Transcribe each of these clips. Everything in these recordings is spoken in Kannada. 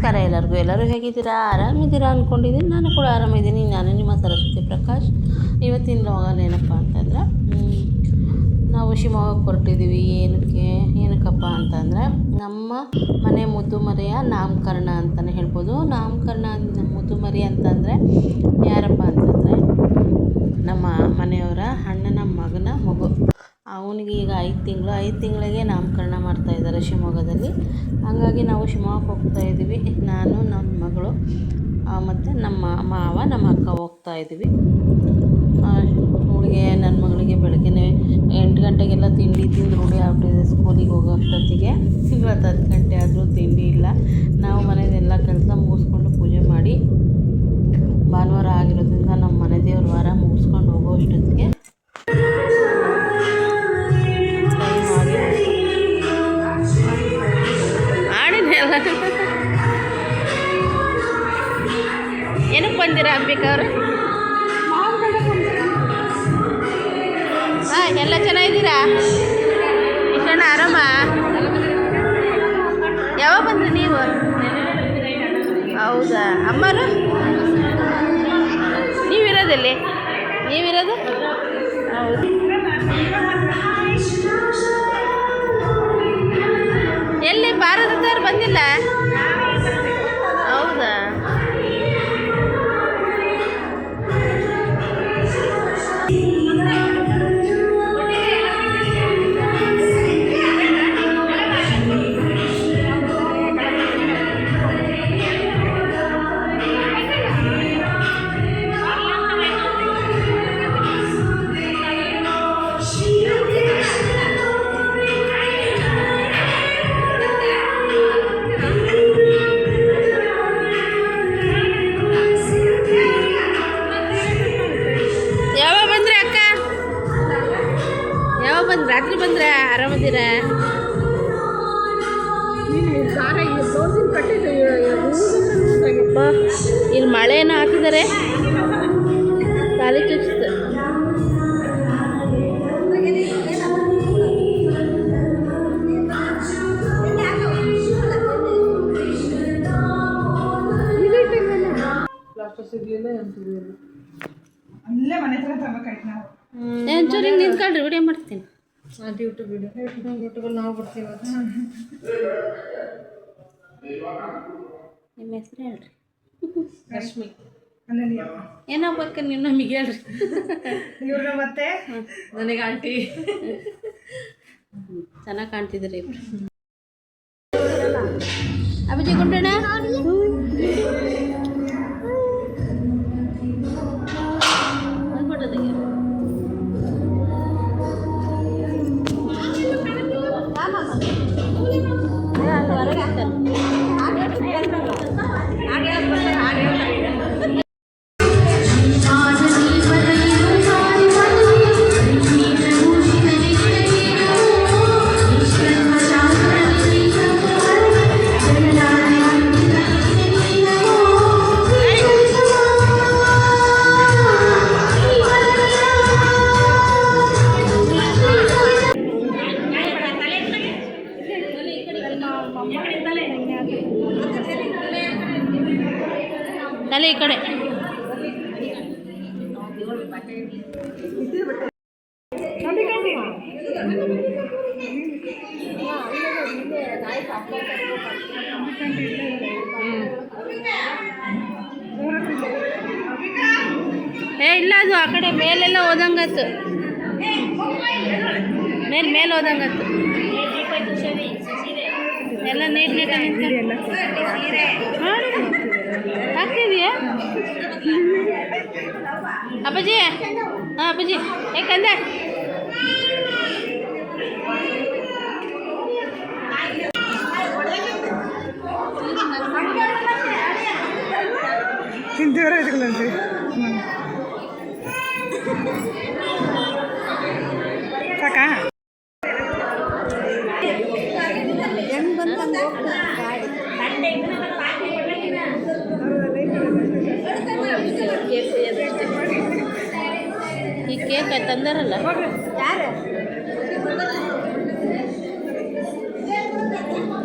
ನಮಸ್ಕಾರ ಎಲ್ಲರೂ ಹೇಗಿದ್ದೀರಾ? ಆರಾಮಿದ್ದೀರಾ ಅಂದ್ಕೊಂಡಿದ್ದೀನಿ. ನಾನು ಕೂಡ ಆರಾಮಿದ್ದೀನಿ. ನಾನು ನಿಮ್ಮ ಸರಸ್ವತಿ ಪ್ರಕಾಶ್. ಇವತ್ತಿನ ಲಾಗಲ್ಲಿ ಏನಪ್ಪ ಅಂತಂದರೆ, ನಾವು ಶಿವಮೊಗ್ಗಕ್ಕೆ ಹೊರಟಿದ್ದೀವಿ. ಏನಕ್ಕಪ್ಪ ಅಂತಂದರೆ, ನಮ್ಮ ಮನೆ ಮುದ್ದುಮರಿಯ ನಾಮಕರಣ ಅಂತಲೇ ಹೇಳ್ಬೋದು. ನಾಮಕರಣ ಮುದ್ದುಮರಿ ಅಂತಂದರೆ ಯಾರಪ್ಪ ಅಂತಂದರೆ, ನಮ್ಮ ಮನೆಯವರ ಅಣ್ಣನ ಮಗನ ಮಗು. ಅವನಿಗೆ ಈಗ 5 ತಿಂಗಳಿಗೆ ನಾಮಕರಣ ಮಾಡ್ತಾಯಿದ್ದಾರೆ ಶಿವಮೊಗ್ಗದಲ್ಲಿ. ಹಾಗಾಗಿ ನಾವು ಶಿವಮೊಗ್ಗಕ್ಕೆ ಹೋಗ್ತಾಯಿದ್ದೀವಿ. ನಾನು, ನನ್ನ ಮಗಳು ಮತ್ತು ನಮ್ಮ ಮಾವ, ನಮ್ಮ ಅಕ್ಕ ಹೋಗ್ತಾಯಿದ್ದೀವಿ. ಅವಳಿಗೆ, ನನ್ನ ಮಗಳಿಗೆ ಬೆಳಗ್ಗೆ 8 ಗಂಟೆಗೆಲ್ಲ ತಿಂಡಿ ತಿಂದು ರೂಢಿ ಆಗ್ಬಿಟ್ಟಿದೆ ಸ್ಕೂಲಿಗೆ ಹೋಗೋ ಅಷ್ಟೊತ್ತಿಗೆ. ಇವತ್ತು 10 ಗಂಟೆ ಆದರೂ ತಿಂಡಿ ಇಲ್ಲ. ನಾವು ಮನೆಯದೆಲ್ಲ ಕೆಲಸ ಮುಗಿಸ್ಕೊಂಡು ಪೂಜೆ ಮಾಡಿ, ಭಾನುವಾರ ಆಗಿರೋದ್ರಿಂದ ನಮ್ಮ ಮನೆ ದೇವ್ರ ವಾರ ಮುಗಿಸ್ಕೊಂಡು ಹೋಗೋ ಅಷ್ಟೊತ್ತಿಗೆ ಏನಕ್ಕೆ ಬಂದಿರಾ ಅಂಬಿಕಾ ಅವರು? ಹಾಂ, ಎಲ್ಲ ಚೆನ್ನಾಗಿದ್ದೀರಾ? ಇಷ್ಟಣ್ಣ ಆರಾಮ? ಯಾವಾಗ ಬಂದ್ರಿ ನೀವು? ಹೌದಾ? ಅಮ್ಮರು ನೀವಿರೋದಲ್ಲಿ? ನೀವಿರೋದು? ಹೌದು. ಎಲ್ಲಿ ಭಾರತದವ್ರು ಬಂದಿಲ್ಲ? ಹೌದಾ? ರಾತ್ರಿ ಬಂದ್ರೆ ಆರಾಮದಿರ? ಇಲ್ಲಿ ಮಳೆನ ಹಾಕಿದ್ದಾರೆ, ಖಾಲಿ ಚುಚ್ಚಿತು. ಒಂಚೂರು ಹಿಂಗೆ ನಿಂತ್ಕೊಳ್ರಿ, ವಿಡಿಯೋ ಮಾಡ್ತೀನಿ. ಯೂಟ್ಯೂಬಲ್ಲಿ ನಾವು ಬಿಡ್ತೀವಿ. ನಿಮ್ಮ ಹೆಸರು ಹೇಳ್ರಿ. ರಶ್ಮಿ. ಏನಾಗ್ಬೇಕು ನೀವು ನಮಗೆ ಹೇಳ್ರಿ. ಇವ್ರನ್ನ ಮತ್ತೆ ನನಗೆ ಆಂಟಿ. ಚೆನ್ನಾಗಿ ಕಾಣ್ತಿದ್ದೀರಿ ಇಬ್ರು. ಅಭಿಜಿ ಗುಂಡಣ್ಣ ತಲೆ ಈ ಕಡೆ. ಇಲ್ಲ, ಅದು ಆ ಕಡೆ ಮೇಲೆಲ್ಲ ಓದಂಗತ್ತು, ಮೇಲೆ ಓದಂಗತ್ತು ಎಲ್ಲ ನೀಟ್ ಆಗ್ತಿದೆಯಾ ಅಪ್ಪಾಜಿ? ಹಾಂ ಅಪ್ಪಾಜಿ, ಯಾಕಂದೆ ತಿಂತೀವ್ರ ಇದ್ಕೊಳ್ಳಿ ಸಾಕಾ? ಹೆಂಗೆ ಬಂದು ಈ ಕೇಕ್ ತಂದಾರಲ್ಲ ಯಾರು?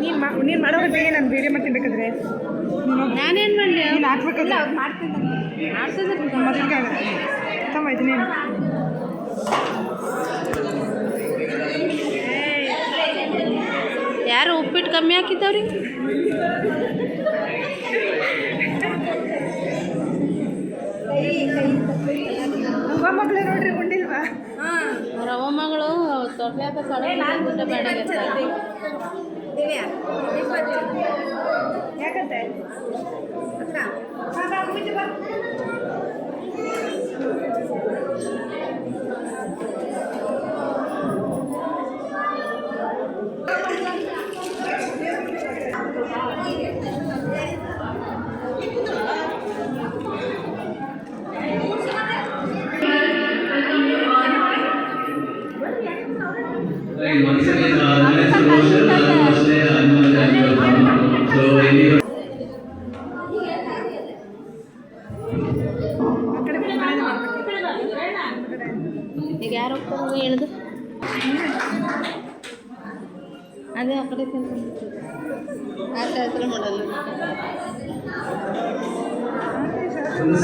ನೀನು ನೀನು ಮಾಡೋ ಗಂಟೆಗೆ ನಾನು ವೀಡಿಯೋ ಮಾಡ್ತೀನಿ ಬೇಕಾದ್ರೆ. ನಾನೇನು ಮಾಡಲಿ? ನೀನು ಹಾಕ್ಬೇಕಲ್ಲ. ಮಾಡ್ತಿದ್ದೆ ಮೊದಲಿಗೆ ತಮ್ಮ ಇದನ್ನೇನು ಯಾರು ಉಪ್ಪಿಟ್ಟು ಕಮ್ಮಿ ಹಾಕಿದ್ದವ್ರಿ? ಮಗಳು ನೋಡ್ರಿ ಉಂಡಿಲ್ವಾ? ರವ ಮಗಳು ತೊಟ್ಯಾಕ ಊಟ ಬೇಡ ಯಾಕಂತೆ Once again, nice promotion. So, ಈಗ ಯಾರು ಹೋಗ್ತಾರೆ ಹೇಳಿದು? ಅದೇ ಆ ಕಡೆ ಆ ಥರ ಮಾಡಲ್ಲ.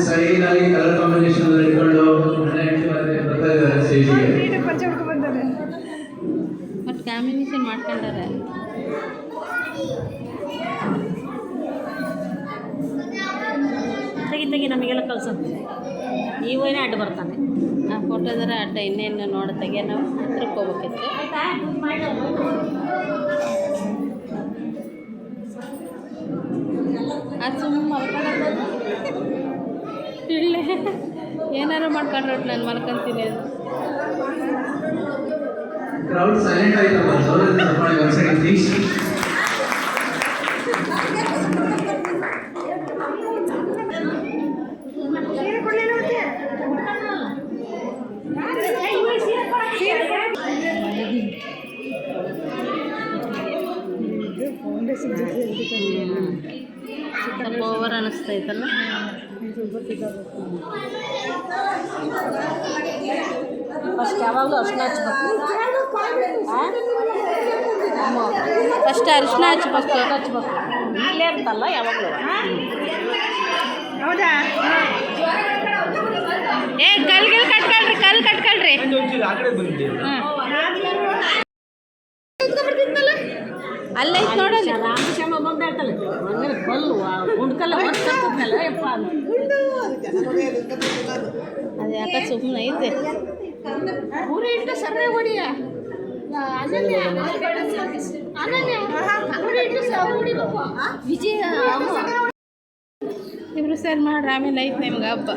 ಸೈಡ್ ಆಗಿ ಕಲರ್ ಕಾಂಬಿನೇಷನ್ ಇಟ್ಕೊಂಡು ಬರ್ತಾ ಇದ್ದಾರೆ ಸ್ಟೇಜಿಗೆ. ಮತ್ತು ಕಾಂಬಿನೇಷನ್ ಮಾಡ್ಕೊಂಡಾರೆ. ತೆಗಿ ನಮಗೆಲ್ಲ ಕಳ್ಸೋದು ನೀವೇನೇ ಅಡ್ಡ ಬರ್ತಾನೆ. ಆ ಫೋಟೋದರ ಅಡ್ಡ ಇನ್ನೇನು ನೋಡಿ ತೆಗಿಯ ನಾವು ಹತ್ರಕ್ಕೆ ಹೋಗ್ಬೇಕಿತ್ತು. ಅದು ಸುಮ್ಮನೆ ಮಲ್ಕೊಳ್ಳೋದು ಇಲ್ಲೇ ಏನಾರು ಮಾಡ್ಕೊಂಡ್ರೆ ನಾನು ಮಲ್ಕೊಂತೀನಿ ಅದು. ಕ್ರೌಡ್ ಸೈಲೆಂಟ್ ಆಯ್ತಲ್ಲ, once again please. ಸ್ವಲ್ಪ ಓವರ್ ಅನ್ನಿಸ್ತೈತಲ್ಲ. ಫಸ್ಟ್ ಯಾವಾಗಲೂ ಅರ್ಶಿನ ಹಚ್ಬೇಕು. ಫಸ್ಟ್ ಅರಿಶಿನ ಹಚ್ಬೇಕು. ಇಲ್ಲೇ ಅಂತಲ್ಲ ಯಾವಾಗಲೂ. ಹೌದಾ? ಏ ಕಲ್ ಕಟ್ಕೊಳ್ರಿ. ಅಲ್ಲೇ ಐತೆ ನೋಡಲ್ಲ. ರಾಮಕ್ಷೇಮ ಬಂದು ಹೇಳ್ತಲ್ಲ ಅಂದ್ರೆ ಬಲ್ಲು ಗುಂಡ್ಕಲ್ಲ ಬರ್ತಲ್ಲ ಯಪ್ಪ ಅಂತ. ಅದು ಯಾಕೆ ಸುಮ್ಮನೆ ಐತೆ. ಪೂರಿ ಇಟ್ಟು ಸರ್ರೆ ಹೊಡಿಯ ವಿಜಯ ಇಬ್ರು ಸೇರಿ ಮಾಡ್ರಿ, ಆಮೇಲೆ ಐತೆ ನಿಮ್ಗೆ ಹಬ್ಬ.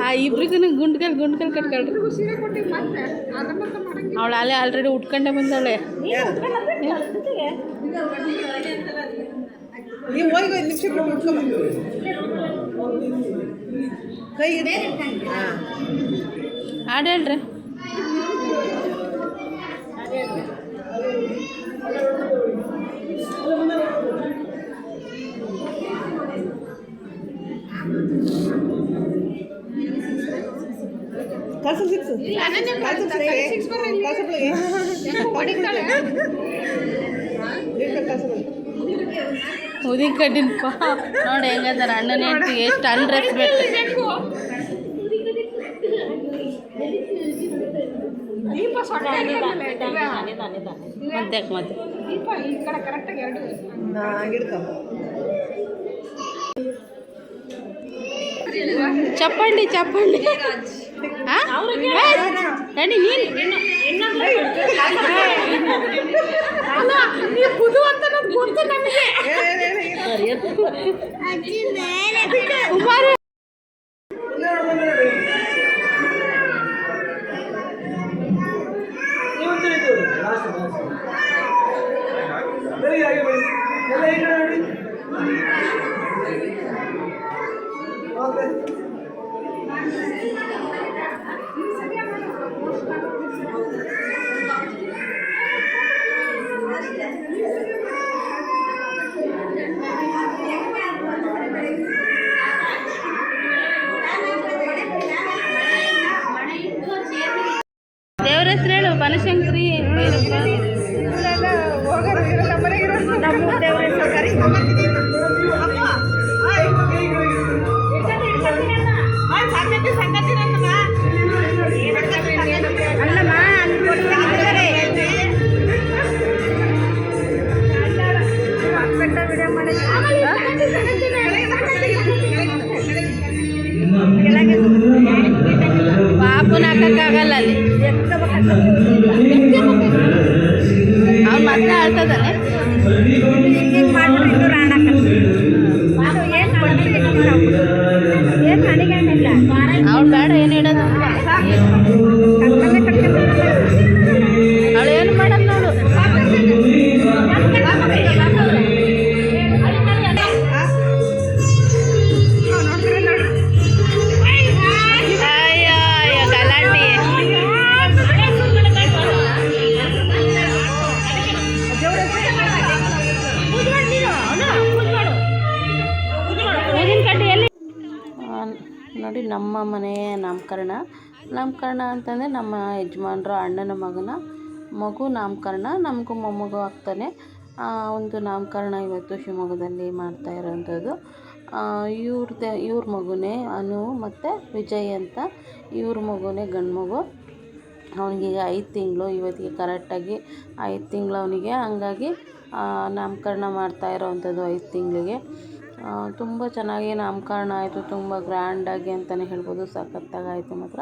ಆ ಇಬ್ರಿಗೂ ಗುಂಡ್ಕಲ್ ಕಟ್ಕೊಳ್ರಿ. ಅವಳು ಅಲ್ಲೇ ಆಲ್ರೆಡಿ ಉಟ್ಕೊಂಡೆ ಬಂದಾಳೆ. ನೀವು ಹೋಗಿ ಒಂದು ನಿಮಿಷ ಉಟ್ಕೊಂಬ ಕೈ ಹಾಡು ಹೇಳ್ರಿ. ಉದಿ ಕಡ್ಡಿನಪ್ಪ ನೋಡಿ ಹೆಂಗದಾರ ಅಣ್ಣನ ಹೆಂಡ್ತಿ ಎಷ್ಟು ಅನ್ರೆಸ್ಪೆಕ್ಟ್. ಮತ್ತೆ ಚಪ್ಪಂಡಿ ನೀನು ಬುದು ಅಂತ ಗೊತ್ತು ನಮಗೆ. ನಮ್ಮ ದೇವ್ರ ಸರ್ಕಾರಿ ಅಲ್ಲಮ್ಮ ಅಲ್ಲಿ ಕೊಡ್ತಾರೆ ವಿಡಿಯೋ ಮಾಡಿ ಪಾಪುನ ಹಾಕಕ್ಕಾಗಲ್ಲ ಅಲ್ಲಿ ಅವ್ನು ಮಾತ್ರ ಆಡ್ತದಾನೆ. ಹಿಂಗೆ ಮಾಡಿಬಿಟ್ಟು ರಾಣಕ್ಕ ಏನು ನನಗೇನಿಲ್ಲ ಅವ್ಳು ಬೇಡ ಏನು ಇಡೋದು ಅವಳು ಏನು ಮಾಡಲ್ಲ ನೋಡು. ಅಯ್ಯೋ ಅಯ್ಯೋ ಗಲಾಟೆ. ನೋಡಿ ನಮ್ಮ ಮನೆಯ ನಾಮಕರಣ ಅಂತಂದರೆ ನಮ್ಮ ಯಜಮಾನ್ರ ಅಣ್ಣನ ಮಗು ನಾಮಕರಣ. ನಮಗೂ ಮೊಮ್ಮಗು ಆಗ್ತಾನೆ. ಒಂದು ನಾಮಕರಣ ಇವತ್ತು ಶಿವಮೊಗ್ಗದಲ್ಲಿ ಮಾಡ್ತಾ ಇರೋವಂಥದ್ದು. ಇವ್ರ ಮಗುನೇ ಅನು ಮತ್ತು ವಿಜಯ್ ಅಂತ. ಇವ್ರ ಮಗುನೇ ಗಂಡು ಮಗು. ಅವನಿಗೀಗ 5 ತಿಂಗಳು, ಇವತ್ತಿಗೆ ಕರೆಕ್ಟಾಗಿ 5 ತಿಂಗಳು ಅವನಿಗೆ. ಹಂಗಾಗಿ ನಾಮಕರಣ ಮಾಡ್ತಾ ಇರೋವಂಥದ್ದು 5 ತಿಂಗಳಿಗೆ. ತುಂಬ ಚೆನ್ನಾಗಿ ನಾಮಕರಣ ಆಯಿತು, ತುಂಬ ಗ್ರ್ಯಾಂಡಾಗಿ ಅಂತಲೇ ಹೇಳ್ಬೋದು. ಸಖತ್ತಾಗಾಯಿತು ಮಾತ್ರ.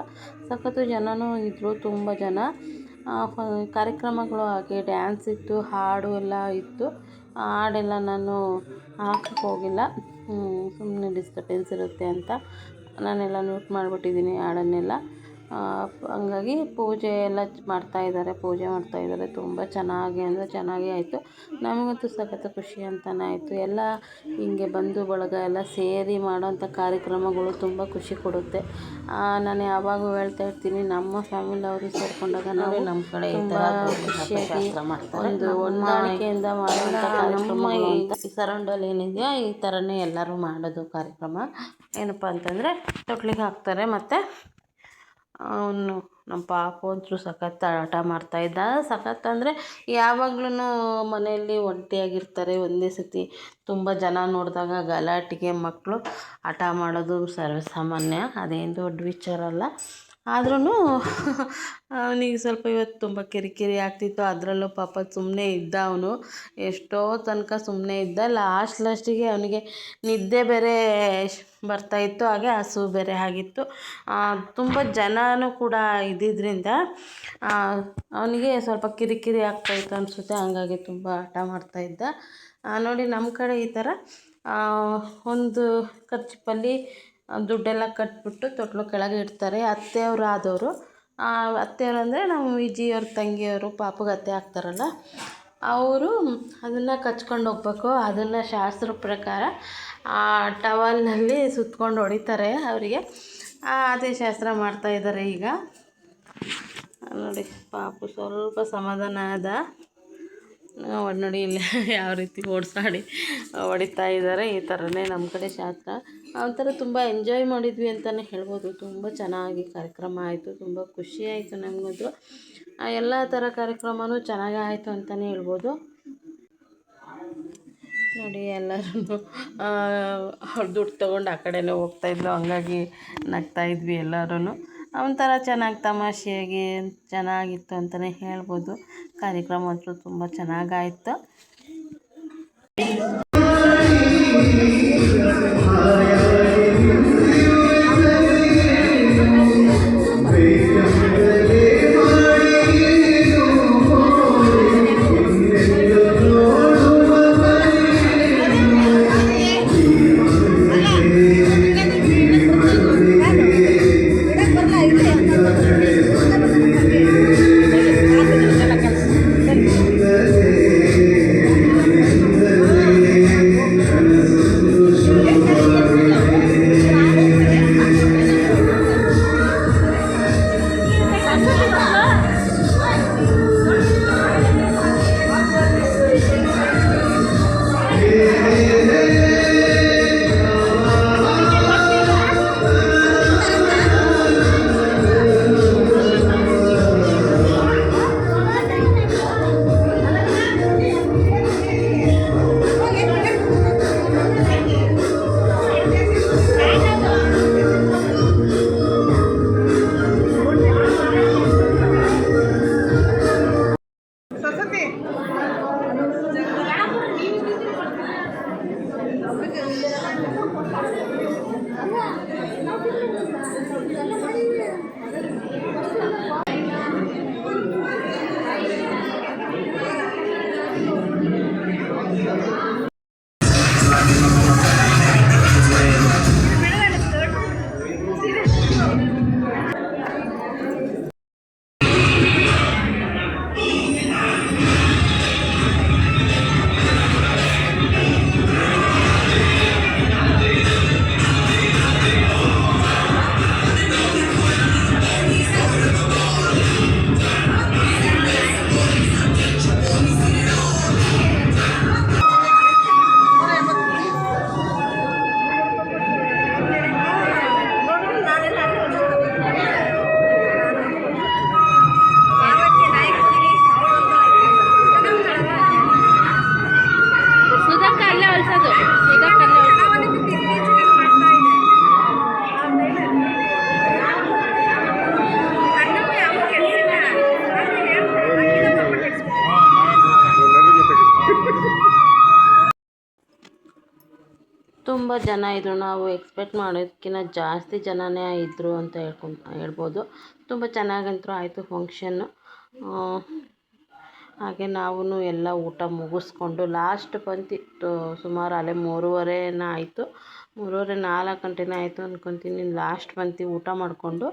ಸಖತ್ತು ಜನನೂ ಇದ್ದರು, ತುಂಬ ಜನ. ಕಾರ್ಯಕ್ರಮಗಳು ಹಾಗೆ ಡ್ಯಾನ್ಸ್ ಇತ್ತು, ಹಾಡು ಎಲ್ಲ ಇತ್ತು. ಹಾಡೆಲ್ಲ ನಾನು ಹಾಕಕ್ಕೆ ಹೋಗಿಲ್ಲ, ಸುಮ್ಮನೆ ಡಿಸ್ಟರ್ಬೆನ್ಸ್ ಇರುತ್ತೆ ಅಂತ ನಾನೆಲ್ಲ ನೋಟ್ ಮಾಡಿಬಿಟ್ಟಿದ್ದೀನಿ ಹಾಡನ್ನೆಲ್ಲ. ಹಂಗಾಗಿ ಪೂಜೆ ಎಲ್ಲ ಮಾಡ್ತಾಯಿದ್ದಾರೆ. ತುಂಬ ಚೆನ್ನಾಗಿ ಅಂದರೆ ಚೆನ್ನಾಗೇ ಆಯಿತು. ನಮಗಂತೂ ಸಖತ್ತು ಖುಷಿ ಅಂತಲೇ ಆಯಿತು. ಎಲ್ಲ ಹಿಂಗೆ ಬಂಧು ಬಳಗ ಎಲ್ಲ ಸೇರಿ ಮಾಡೋಂಥ ಕಾರ್ಯಕ್ರಮಗಳು ತುಂಬ ಖುಷಿ ಕೊಡುತ್ತೆ. ನಾನು ಯಾವಾಗೂ ಹೇಳ್ತಾ ಇರ್ತೀನಿ, ನಮ್ಮ ಫ್ಯಾಮಿಲಿ ಅವರು ಸೇರಿಕೊಂಡಾಗ ನಾವು ನಮ್ಮ ಕಡೆ ತುಂಬ ಖುಷಿಯಾಗಿ ಒಂದು ಹೊಂದಾಣಿಕೆಯಿಂದ ಮಾಡೋಂಥ ಕಾರ್ಯಕ್ರಮ. ಈ ಸರೌಂಡಲ್ಲಿ ಏನಿದೆಯೋ ಈ ಥರನೇ ಎಲ್ಲರೂ ಮಾಡೋದು ಕಾರ್ಯಕ್ರಮ. ಏನಪ್ಪ ಅಂತಂದರೆ ತೊಟ್ಲಿಗೆ ಹಾಕ್ತಾರೆ. ಮತ್ತು ಅವನು ನಮ್ಮ ಪಾಪು ಅಂತೂ ಸಖತ್ತು ಆಟ ಮಾಡ್ತಾಯಿದ್ದ. ಸಖತ್ತು ಅಂದರೆ ಯಾವಾಗ್ಲೂ ಮನೆಯಲ್ಲಿ ಒಂಟಿಯಾಗಿರ್ತಾರೆ. ಒಂದೇ ಸತಿ ತುಂಬ ಜನ ನೋಡಿದಾಗ ಗಲಾಟೆಗೆ ಮಕ್ಕಳು ಹಠ ಮಾಡೋದು ಸರ್ವಸಾಮಾನ್ಯ, ಅದೇನು ದೊಡ್ಡ ವಿಚಾರ ಅಲ್ಲ. ಆದ್ರೂ ಅವನಿಗೆ ಸ್ವಲ್ಪ ಇವತ್ತು ತುಂಬ ಕಿರಿಕಿರಿ ಆಗ್ತಿತ್ತು. ಅದರಲ್ಲೂ ಪಾಪ ಸುಮ್ಮನೆ ಇದ್ದ ಅವನು, ಎಷ್ಟೋ ತನಕ ಸುಮ್ಮನೆ ಇದ್ದ. ಲಾಸ್ಟಿಗೆ ಅವನಿಗೆ ನಿದ್ದೆ ಬೇರೆ ಬರ್ತಾಯಿತ್ತು, ಹಾಗೆ ಹಸು ಬೇರೆ ಆಗಿತ್ತು. ತುಂಬ ಜನನೂ ಕೂಡ ಇದ್ದಿದ್ದರಿಂದ ಅವನಿಗೆ ಸ್ವಲ್ಪ ಕಿರಿಕಿರಿ ಆಗ್ತಾಯಿತ್ತು ಅನಿಸುತ್ತೆ. ಹಂಗಾಗಿ ತುಂಬ ಹಠ ಮಾಡ್ತಾಯಿದ್ದ. ನೋಡಿ ನಮ್ಮ ಕಡೆ ಈ ಥರ ಒಂದು ಕರ್ಚಿಪಲ್ಲಿ ದುಡ್ಡೆಲ್ಲ ಕಟ್ಬಿಟ್ಟು ತೊಟ್ಲು ಕೆಳಗೆ ಇಡ್ತಾರೆ. ಅತ್ತೆಯವರು ಆದವರು, ಅತ್ತೆಯವರು ಅಂದರೆ ನಮ್ಮ ವಿಜಿಯವ್ರ ತಂಗಿಯವರು, ಪಾಪುಗೆ ಅತ್ತೆ ಆಗ್ತಾರಲ್ಲ ಅವರು ಅದನ್ನು ಕಚ್ಕೊಂಡು ಹೋಗ್ಬೇಕು. ಅದನ್ನು ಶಾಸ್ತ್ರ ಪ್ರಕಾರ ಟವಲ್ನಲ್ಲಿ ಸುತ್ಕೊಂಡು ಹೊಡಿತಾರೆ ಅವರಿಗೆ. ಅದೇ ಶಾಸ್ತ್ರ ಮಾಡ್ತಾಯಿದ್ದಾರೆ ಈಗ. ನೋಡಿ ಪಾಪು ಸ್ವಲ್ಪ ಸಮಾಧಾನ ಆದ. ನೋಡಿ ಇಲ್ಲಿ ಯಾವ ರೀತಿ ಹೊಡಿತಾ ಇದ್ದಾರೆ. ಈ ಥರನೇ ನಮ್ಮ ಕಡೆ ಶಾಸ್ತ್ರ. ಒಂಥರ ತುಂಬ ಎಂಜಾಯ್ ಮಾಡಿದ್ವಿ ಅಂತಲೇ ಹೇಳ್ಬೋದು. ತುಂಬ ಚೆನ್ನಾಗಿ ಕಾರ್ಯಕ್ರಮ ಆಯಿತು, ತುಂಬ ಖುಷಿ ಆಯಿತು ನಮಗಂತೂ. ಎಲ್ಲ ಥರ ಕಾರ್ಯಕ್ರಮವೂ ಚೆನ್ನಾಗೇ ಆಯಿತು ಅಂತಲೇ ಹೇಳ್ಬೋದು. ನೋಡಿ ಎಲ್ಲರೂ ಅವ್ರು ದುಡ್ಡು ತೊಗೊಂಡು ಆ ಕಡೆನೇ ಹೋಗ್ತಾಯಿದ್ಲು, ಹಂಗಾಗಿ ನಗ್ತಾಯಿದ್ವಿ ಎಲ್ಲರೂ. ಒಂಥರ ಚೆನ್ನಾಗಿ ತಮಾಷೆಯಾಗಿ ಚೆನ್ನಾಗಿತ್ತು ಅಂತಲೇ ಹೇಳ್ಬೋದು. ಕಾರ್ಯಕ್ರಮ ಅಂತೂ ತುಂಬ ಚೆನ್ನಾಗಾಯಿತು. ಸುಧಾಕ ಅಲ್ಲೇ ಹೊಲ್ಸೋದು ಸುಧಾಕ ಅಲ್ಲೇ ತುಂಬ ಜನ ಇದ್ದರು. ನಾವು ಎಕ್ಸ್ಪೆಕ್ಟ್ ಮಾಡೋದಕ್ಕಿಂತ ಜಾಸ್ತಿ ಜನನೇ ಇದ್ದರು ಅಂತ ಹೇಳ್ಬೋದು. ತುಂಬ ಚೆನ್ನಾಗಂತೂ ಆಯಿತು ಫಂಕ್ಷನ್ನು. ಹಾಗೆ ನಾವು ಎಲ್ಲ ಊಟ ಮುಗಿಸ್ಕೊಂಡು ಲಾಸ್ಟ್ ಪಂಕ್ತಿ ಸುಮಾರು ಅಲ್ಲೇ 3:30 ಆಯಿತು. 3:30 4 ಗಂಟೆನೇ ಆಯಿತು ಅಂದ್ಕೊತೀನಿ. ಲಾಸ್ಟ್ ಪಂಕ್ತಿ ಊಟ ಮಾಡಿಕೊಂಡು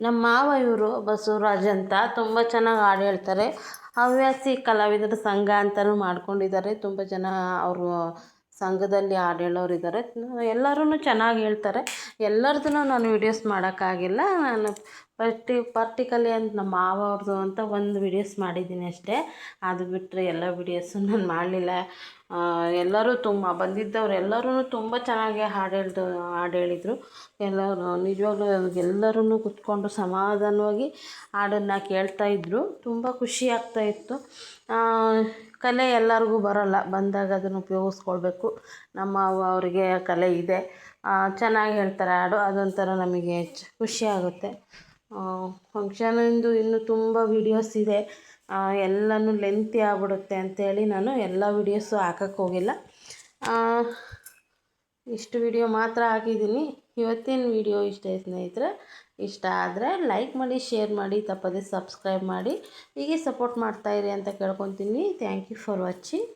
ನಮ್ಮ ಮಾವ ಇವರು ಬಸವರಾಜ್ ಅಂತ ತುಂಬ ಚೆನ್ನಾಗಿ ಹಾಡು ಹೇಳ್ತಾರೆ. ಹವ್ಯಾಸಿ ಕಲಾವಿದರ ಸಂಘ ಅಂತಲೂ ಮಾಡ್ಕೊಂಡಿದ್ದಾರೆ. ತುಂಬ ಜನ ಅವರು ಸಂಘದಲ್ಲಿ ಹಾಡು ಹೇಳೋರಿದ್ದಾರೆ. ಎಲ್ಲರೂ ಚೆನ್ನಾಗಿ ಹೇಳ್ತಾರೆ. ಎಲ್ಲರದೂ ನಾನು ವೀಡಿಯೋಸ್ ಮಾಡೋಕ್ಕಾಗಿಲ್ಲ. ನಾನು ಪರ್ಟಿಕಲಿ ಅಂತ ನಮ್ಮ ಮಾವ ಅವ್ರದ್ದು ಅಂತ ಒಂದು ವೀಡಿಯೋಸ್ ಮಾಡಿದ್ದೀನಿ ಅಷ್ಟೇ. ಅದು ಬಿಟ್ಟರೆ ಎಲ್ಲ ವೀಡಿಯೋಸು ನಾನು ಮಾಡಲಿಲ್ಲ. ಎಲ್ಲರೂ ಬಂದಿದ್ದವ್ರು ಎಲ್ಲರೂ ತುಂಬ ಚೆನ್ನಾಗಿ ಹಾಡು ಹೇಳಿದರು. ಎಲ್ಲರೂ ನಿಜವಾಗ್ಲೂ ಎಲ್ಲರೂ ಕೂತ್ಕೊಂಡು ಸಮಾಧಾನವಾಗಿ ಹಾಡನ್ನು ಕೇಳ್ತಾಯಿದ್ರು. ತುಂಬ ಖುಷಿ ಆಗ್ತಾಯಿತ್ತು. ಕಲೆ ಎಲ್ಲರಿಗೂ ಬರೋಲ್ಲ, ಬಂದಾಗ ಅದನ್ನು ಉಪಯೋಗಿಸ್ಕೊಳ್ಬೇಕು. ನಮ್ಮ ಅವರಿಗೆ ಕಲೆ ಇದೆ, ಚೆನ್ನಾಗಿ ಹೇಳ್ತಾರೆ ಹಾಡು. ಅದೊಂಥರ ನಮಗೆ ಖುಷಿ ಆಗುತ್ತೆ. ಫಂಕ್ಷನಿಂದು ಇನ್ನೂ ತುಂಬ ವೀಡಿಯೋಸ್ ಇದೆ. ಎಲ್ಲನೂ ಲೆಂತಿ ಆಗ್ಬಿಡುತ್ತೆ ಅಂಥೇಳಿ ನಾನು ಎಲ್ಲ ವೀಡಿಯೋಸು ಹಾಕೋಕ್ಕೆ ಹೋಗಿಲ್ಲ. ಇಷ್ಟು ವೀಡಿಯೋ ಮಾತ್ರ ಹಾಕಿದ್ದೀನಿ. ಇವತ್ತಿನ ವೀಡಿಯೋ ಇಷ್ಟ ಸ್ನೇಹಿತರೆ. ಇಷ್ಟ ಆದರೆ ಲೈಕ್ ಮಾಡಿ, ಶೇರ್ ಮಾಡಿ, ತಪ್ಪದೆ ಸಬ್ಸ್ಕ್ರೈಬ್ ಮಾಡಿ. ಹೀಗೆ ಸಪೋರ್ಟ್ ಮಾಡ್ತಾಯಿರಿ ಅಂತ ಕೇಳ್ಕೊತೀನಿ. Thank you for watching.